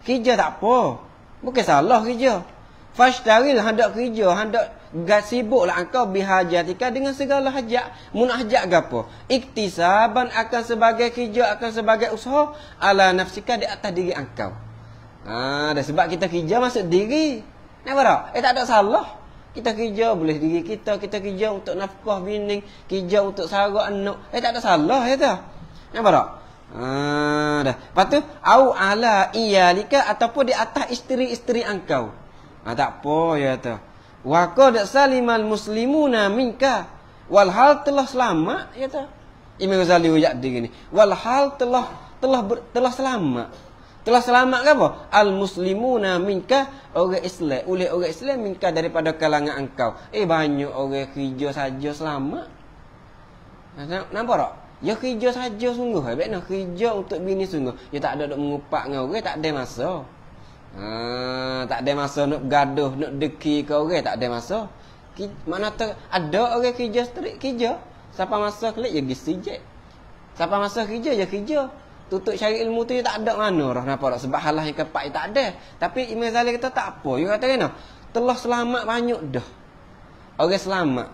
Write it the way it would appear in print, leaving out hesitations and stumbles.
Kerja tak apa. Bukan salah kerja. Fashtaril hendak kerja, hendak sibuklah engkau bihajatika dengan segala hajat. Mun hajat gapo? Iktisaban akan sebagai kerja, akan sebagai usaha ala nafsika di atas diri engkau. Dah sebab kita kerja masuk diri. Nampak tak? Tak ada salah. Kita kerja boleh diri kita kerja untuk nafkah bini, kerja untuk sara anak. Tak ada salah ya tak? Nampak tak? Dah. Lepas tu au ala iyalika ataupun di atas isteri-isteri engkau. Tak apa ya tu. Wa qad salimal muslimuna minka. Walhal telah selamat ya tu. Imam Ghazali ujar dia gini. Walhal telah selamat. Telah selamat ke apa? Al muslimuna minka, orang Islam. Oleh orang Islam minka daripada kalangan engkau. Banyak orang kerja saja selamat. Nampak tak? Ya kerja saja sungguh. Baik nak kerja untuk bini sungguh. Ya tak ada nak mengupak dengan orang, tak ada masa. Tak ada masa nak gaduh, nak deki ke orang, tak ada masa. Mana ada orang kerja strik kerja. Siapa masa kelik ya gisi je. Siapa masa kerja ya kerja. Tutup cari ilmu tu ya tak ada mana dah nampak tak sebab halah yang kepak tak ada. Tapi Imam Ghazali kata tak apa. Dia kata kena telah selamat banyak dah. Orang selamat.